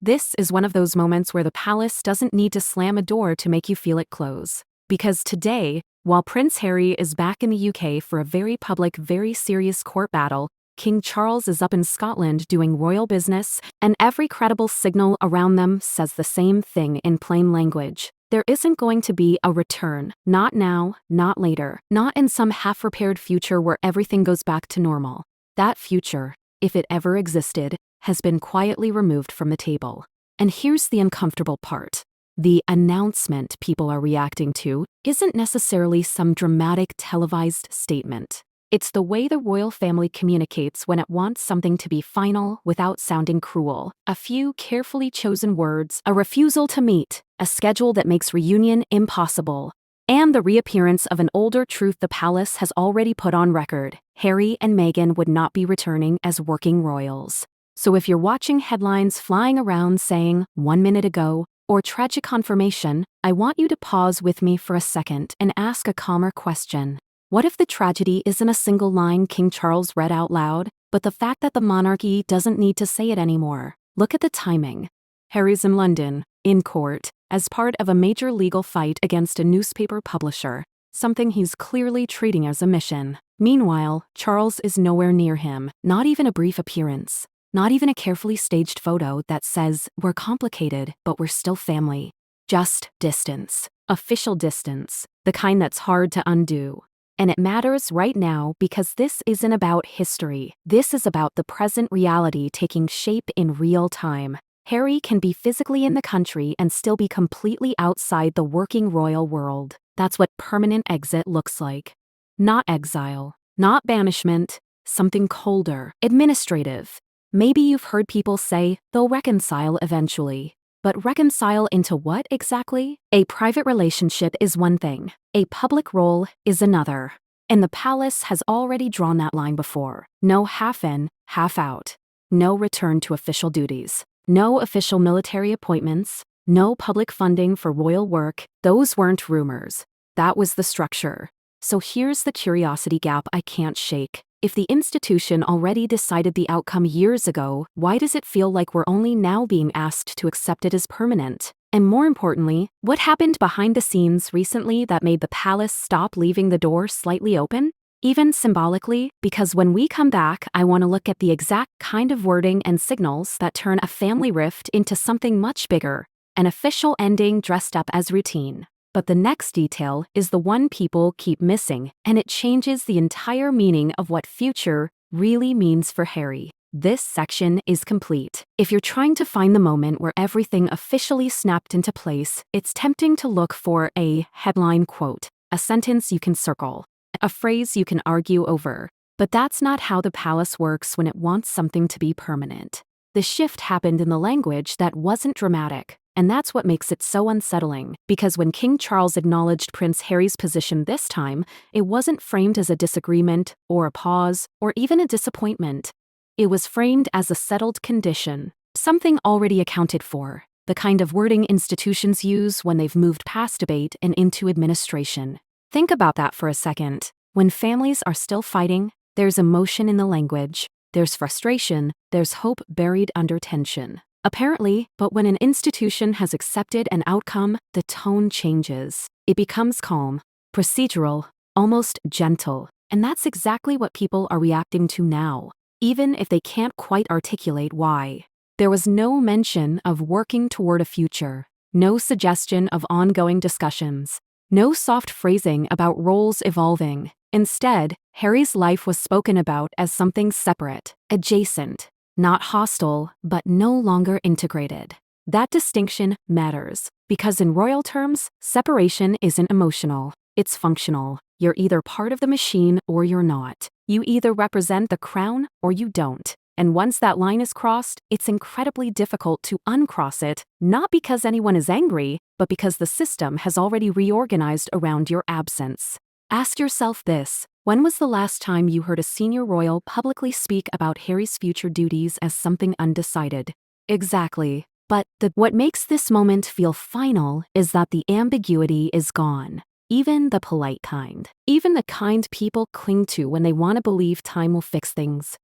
This is one of those moments where the palace doesn't need to slam a door to make you feel it close. Because today, while Prince Harry is back in the UK for a very public, very serious court battle, King Charles is up in Scotland doing royal business, and every credible signal around them says the same thing in plain language. There isn't going to be a return. Not now, not later, not in some half-prepared future where everything goes back to normal. That future, if it ever existed, has been quietly removed from the table. And here's the uncomfortable part. The announcement people are reacting to isn't necessarily some dramatic televised statement. It's the way the royal family communicates when it wants something to be final without sounding cruel. A few carefully chosen words, a refusal to meet, a schedule that makes reunion impossible, and the reappearance of an older truth the palace has already put on record. Harry and Meghan would not be returning as working royals. So if you're watching headlines flying around saying, 1 minute ago, or tragic confirmation, I want you to pause with me for a second and ask a calmer question. What if the tragedy isn't a single line King Charles read out loud, but the fact that the monarchy doesn't need to say it anymore? Look at the timing. Harry's in London, in court, as part of a major legal fight against a newspaper publisher, something he's clearly treating as a mission. Meanwhile, Charles is nowhere near him, not even a brief appearance. Not even a carefully staged photo that says, we're complicated, but we're still family. Just distance. Official distance. The kind that's hard to undo. And it matters right now because this isn't about history. This is about the present reality taking shape in real time. Harry can be physically in the country and still be completely outside the working royal world. That's what permanent exit looks like. Not exile. Not banishment. Something colder. Administrative. Maybe you've heard people say they'll reconcile eventually. But reconcile into what exactly? A private relationship is one thing. A public role is another. And the palace has already drawn that line before. No half in, half out. No return to official duties. No official military appointments. No public funding for royal work. Those weren't rumors. That was the structure. So here's the curiosity gap I can't shake. If the institution already decided the outcome years ago, why does it feel like we're only now being asked to accept it as permanent? And more importantly, what happened behind the scenes recently that made the palace stop leaving the door slightly open? Even symbolically, because when we come back, I want to look at the exact kind of wording and signals that turn a family rift into something much bigger, an official ending dressed up as routine. But the next detail is the one people keep missing, and it changes the entire meaning of what future really means for Harry. This section is complete. If you're trying to find the moment where everything officially snapped into place, it's tempting to look for a headline quote, a sentence you can circle, a phrase you can argue over. But that's not how the palace works when it wants something to be permanent. The shift happened in the language that wasn't dramatic. And that's what makes it so unsettling, because when King Charles acknowledged Prince Harry's position this time, it wasn't framed as a disagreement, or a pause, or even a disappointment. It was framed as a settled condition, something already accounted for, the kind of wording institutions use when they've moved past debate and into administration. Think about that for a second. When families are still fighting, there's emotion in the language, there's frustration, there's hope buried under tension. Apparently, but when an institution has accepted an outcome, the tone changes. It becomes calm, procedural, almost gentle. And that's exactly what people are reacting to now, even if they can't quite articulate why. There was no mention of working toward a future, no suggestion of ongoing discussions, no soft phrasing about roles evolving. Instead, Harry's life was spoken about as something separate, adjacent. Not hostile, but no longer integrated. That distinction matters, because in royal terms, separation isn't emotional, it's functional. You're either part of the machine or you're not. You either represent the crown or you don't. And once that line is crossed, it's incredibly difficult to uncross it, not because anyone is angry, but because the system has already reorganized around your absence. Ask yourself this. When was the last time you heard a senior royal publicly speak about Harry's future duties as something undecided? Exactly. But what makes this moment feel final is that the ambiguity is gone. Even the polite kind. Even the kind people cling to when they want to believe time will fix things.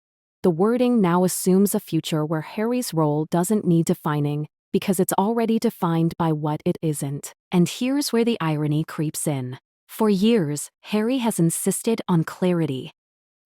The wording now assumes a future where Harry's role doesn't need defining, because it's already defined by what it isn't. And here's where the irony creeps in. For years, Harry has insisted on clarity.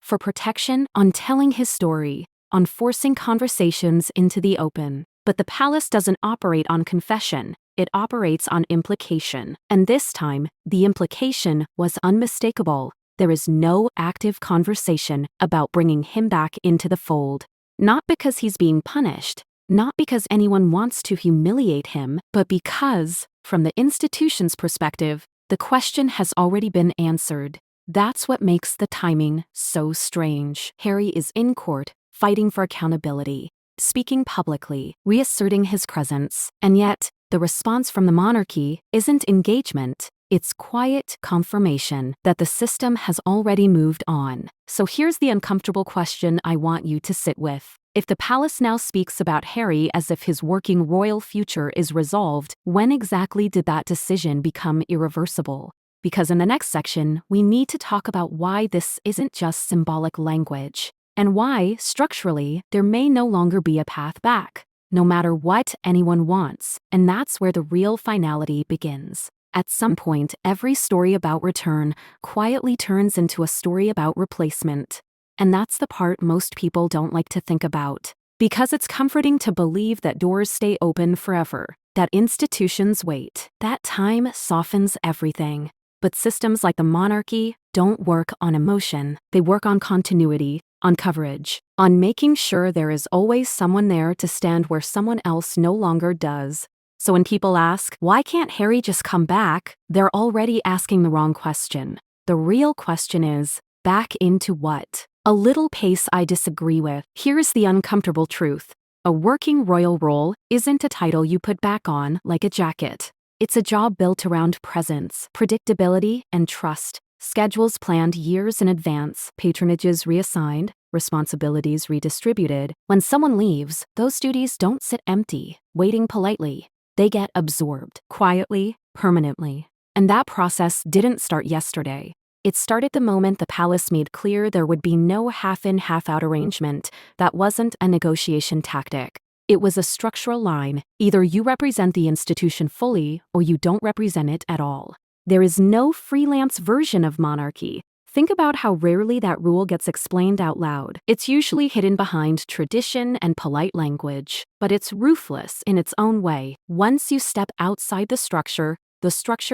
For protection, on telling his story, on forcing conversations into the open. But the palace doesn't operate on confession, it operates on implication. And this time, the implication was unmistakable. There is no active conversation about bringing him back into the fold. Not because he's being punished, not because anyone wants to humiliate him, but because, from the institution's perspective, the question has already been answered. That's what makes the timing so strange. Harry is in court, fighting for accountability, speaking publicly, reasserting his presence, and yet, the response from the monarchy isn't engagement, it's quiet confirmation that the system has already moved on. So here's the uncomfortable question I want you to sit with. If the palace now speaks about Harry as if his working royal future is resolved, when exactly did that decision become irreversible? Because in the next section, we need to talk about why this isn't just symbolic language, and why, structurally, there may no longer be a path back, no matter what anyone wants, and that's where the real finality begins. At some point, every story about return quietly turns into a story about replacement. And that's the part most people don't like to think about. Because it's comforting to believe that doors stay open forever, that institutions wait, that time softens everything. But systems like the monarchy don't work on emotion. They work on continuity, on coverage, on making sure there is always someone there to stand where someone else no longer does. So when people ask, why can't Harry just come back? They're already asking the wrong question. The real question is, back into what? A little pace I disagree with. Here's the uncomfortable truth. A working royal role isn't a title you put back on like a jacket. It's a job built around presence, predictability, and trust. Schedules planned years in advance, patronages reassigned, responsibilities redistributed. When someone leaves, those duties don't sit empty, waiting politely. They get absorbed, quietly, permanently. And that process didn't start yesterday. It started the moment the palace made clear there would be no half-in, half-out arrangement. That wasn't a negotiation tactic. It was a structural line. Either you represent the institution fully, or you don't represent it at all. There is no freelance version of monarchy. Think about how rarely that rule gets explained out loud. It's usually hidden behind tradition and polite language, but it's ruthless in its own way. Once you step outside the structure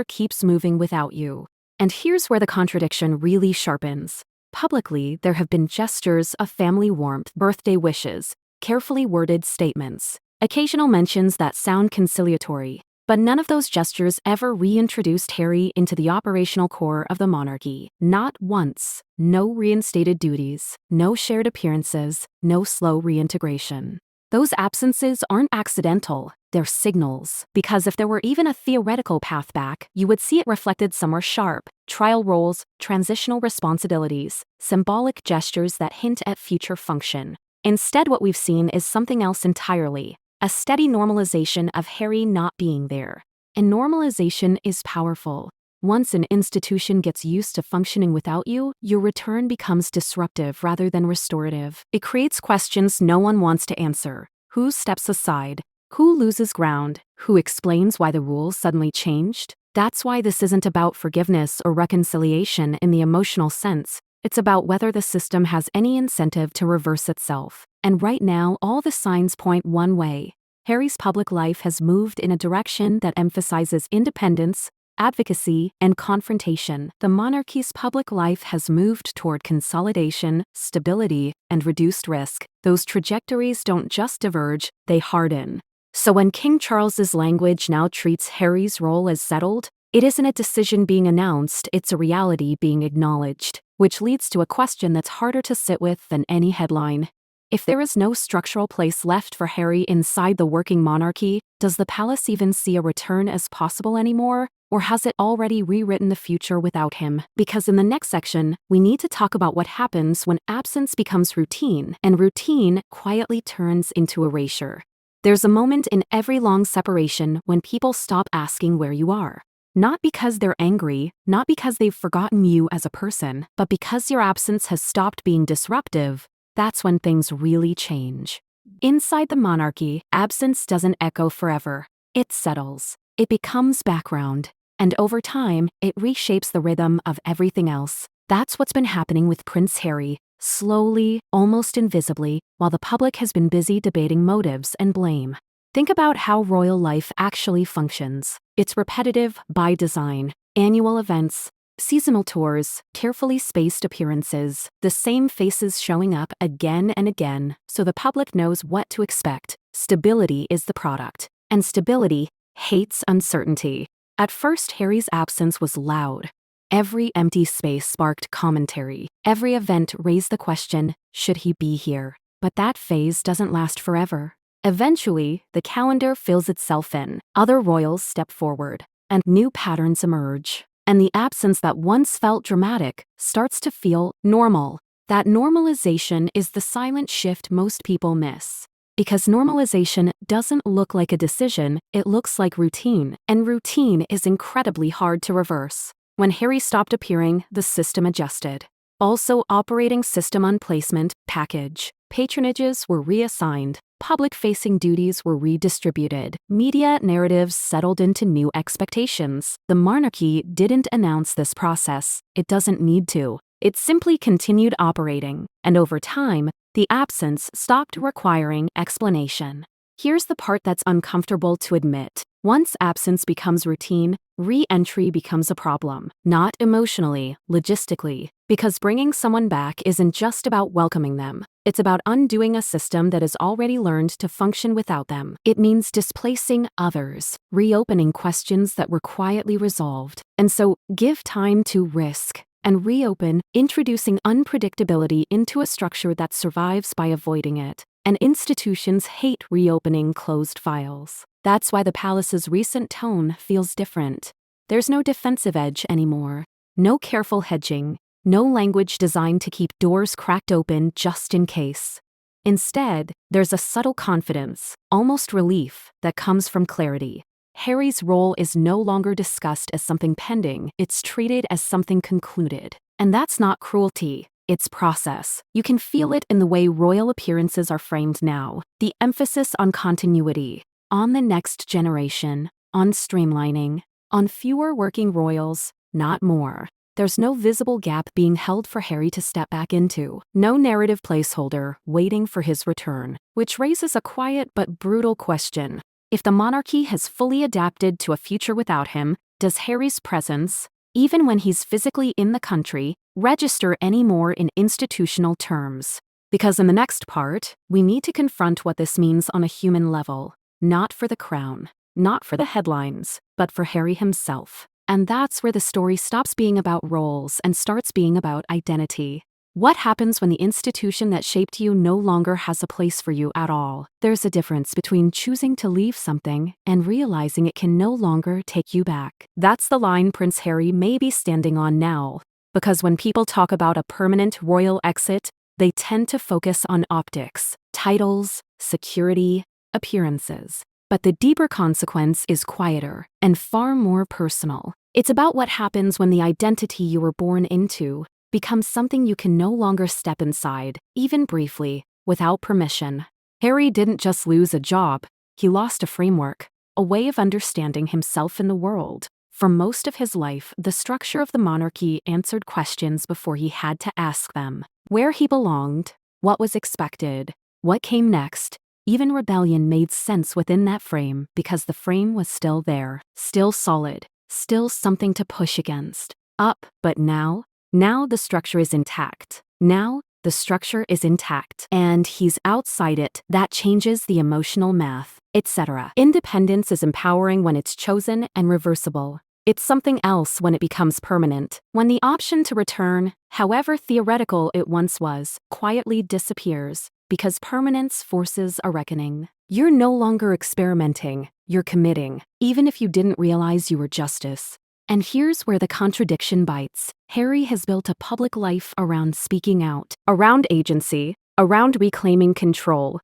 keeps moving without you. And here's where the contradiction really sharpens. Publicly, there have been gestures of family warmth, birthday wishes, carefully worded statements, occasional mentions that sound conciliatory. But none of those gestures ever reintroduced Harry into the operational core of the monarchy. Not once. No reinstated duties, no shared appearances, no slow reintegration. Those absences aren't accidental, they're signals. Because if there were even a theoretical path back, you would see it reflected somewhere sharp. Trial roles, transitional responsibilities, symbolic gestures that hint at future function. Instead, what we've seen is something else entirely. A steady normalization of Harry not being there. And normalization is powerful. Once an institution gets used to functioning without you, your return becomes disruptive rather than restorative. It creates questions no one wants to answer. Who steps aside? Who loses ground? Who explains why the rules suddenly changed? That's why this isn't about forgiveness or reconciliation in the emotional sense. It's about whether the system has any incentive to reverse itself. And right now, all the signs point one way. Harry's public life has moved in a direction that emphasizes independence, advocacy, and confrontation. The monarchy's public life has moved toward consolidation, stability, and reduced risk. Those trajectories don't just diverge, they harden. So when King Charles's language now treats Harry's role as settled, it isn't a decision being announced, it's a reality being acknowledged. Which leads to a question that's harder to sit with than any headline. If there is no structural place left for Harry inside the working monarchy, does the palace even see a return as possible anymore? Or has it already rewritten the future without him? Because in the next section, we need to talk about what happens when absence becomes routine, and routine quietly turns into erasure. There's a moment in every long separation when people stop asking where you are. Not because they're angry, not because they've forgotten you as a person, but because your absence has stopped being disruptive. that's when things really change. Inside the monarchy, absence doesn't echo forever. It settles. It becomes background. And over time, it reshapes the rhythm of everything else. That's what's been happening with Prince Harry, slowly, almost invisibly, while the public has been busy debating motives and blame. Think about how royal life actually functions. It's repetitive by design. Annual events, seasonal tours, carefully spaced appearances, the same faces showing up again and again, so the public knows what to expect. Stability is the product. And stability hates uncertainty. At first, Harry's absence was loud. Every empty space sparked commentary. Every event raised the question, should he be here? But that phase doesn't last forever. Eventually, the calendar fills itself in. Other royals step forward, and new patterns emerge. And the absence that once felt dramatic starts to feel normal. That normalization is the silent shift most people miss. Because normalization doesn't look like a decision, it looks like routine, and routine is incredibly hard to reverse. When Harry stopped appearing, the system adjusted. Also, operating system on placement, package. Patronages were reassigned. Public-facing duties were redistributed. Media narratives settled into new expectations. The monarchy didn't announce this process. It doesn't need to. It simply continued operating. And over time, the absence stopped requiring explanation. Here's the part that's uncomfortable to admit. Once absence becomes routine, re-entry becomes a problem. Not emotionally, logistically. Because bringing someone back isn't just about welcoming them. It's about undoing a system that has already learned to function without them. It means displacing others, reopening questions that were quietly resolved. And so, give time to risk. And reopen, introducing unpredictability into a structure that survives by avoiding it. And institutions hate reopening closed files. That's why the palace's recent tone feels different. There's no defensive edge anymore. No careful hedging. No language designed to keep doors cracked open just in case. Instead, there's a subtle confidence, almost relief, that comes from clarity. Harry's role is no longer discussed as something pending, it's treated as something concluded. And that's not cruelty, it's process. You can feel it in the way royal appearances are framed now. The emphasis on continuity, on the next generation, on streamlining, on fewer working royals, not more. There's no visible gap being held for Harry to step back into. No narrative placeholder waiting for his return. Which raises a quiet but brutal question. If the monarchy has fully adapted to a future without him, does Harry's presence, even when he's physically in the country, register any more in institutional terms? Because in the next part, we need to confront what this means on a human level. Not for the crown, not for the headlines, but for Harry himself. And that's where the story stops being about roles and starts being about identity. What happens when the institution that shaped you no longer has a place for you at all? There's a difference between choosing to leave something and realizing it can no longer take you back. That's the line Prince Harry may be standing on now. Because when people talk about a permanent royal exit, they tend to focus on optics, titles, security, appearances. But the deeper consequence is quieter and far more personal. It's about what happens when the identity you were born into becomes something you can no longer step inside, even briefly, without permission. Harry didn't just lose a job, he lost a framework, a way of understanding himself in the world. For most of his life, the structure of the monarchy answered questions before he had to ask them. Where he belonged, what was expected, what came next. Even rebellion made sense within that frame because the frame was still there, still solid, still something to push against. But now the structure is intact. Now the structure is intact, and he's outside it. That changes the emotional math, etc. Independence is empowering when it's chosen and reversible. It's something else when it becomes permanent, when the option to return, however theoretical it once was, quietly disappears. Because permanence forces a reckoning. You're no longer experimenting, you're committing, even if you didn't realize you were justice. And here's where the contradiction bites. Harry has built a public life around speaking out, around agency, around reclaiming control,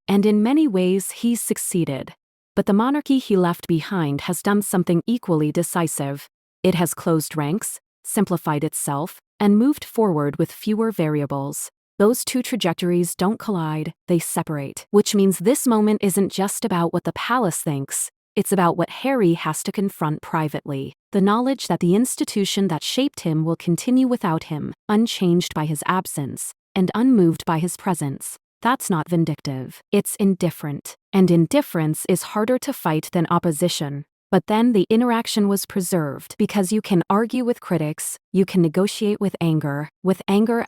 and in many ways he's succeeded. But the monarchy he left behind has done something equally decisive. It has closed ranks, simplified itself, and moved forward with fewer variables. Those two trajectories don't collide, they separate, which means this moment isn't just about what the palace thinks, it's about what Harry has to confront privately. The knowledge that the institution that shaped him will continue without him, unchanged by his absence, and unmoved by his presence. That's not vindictive, it's indifferent. And indifference is harder to fight than opposition. But then the interaction was preserved because you can argue with critics, you can negotiate with anger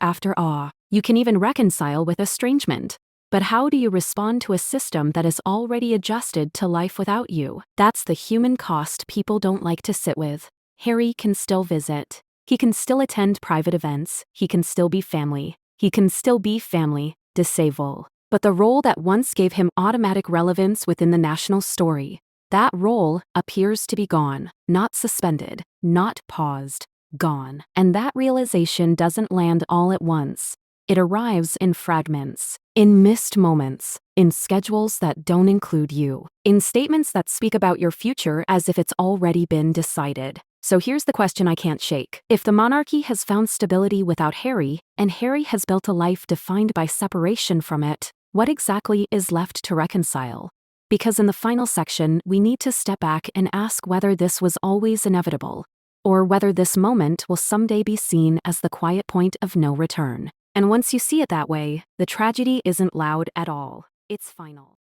after awe, you can even reconcile with estrangement. But how do you respond to a system that is already adjusted to life without you? That's the human cost people don't like to sit with. Harry can still visit. He can still attend private events. He can still be family. De Saville. But the role that once gave him automatic relevance within the national story, that role appears to be gone, not suspended, not paused, gone. And that realization doesn't land all at once. It arrives in fragments, in missed moments, in schedules that don't include you, in statements that speak about your future as if it's already been decided. So here's the question I can't shake. If the monarchy has found stability without Harry, and Harry has built a life defined by separation from it, what exactly is left to reconcile? Because in the final section, we need to step back and ask whether this was always inevitable, or whether this moment will someday be seen as the quiet point of no return. And once you see it that way, the tragedy isn't loud at all. It's final.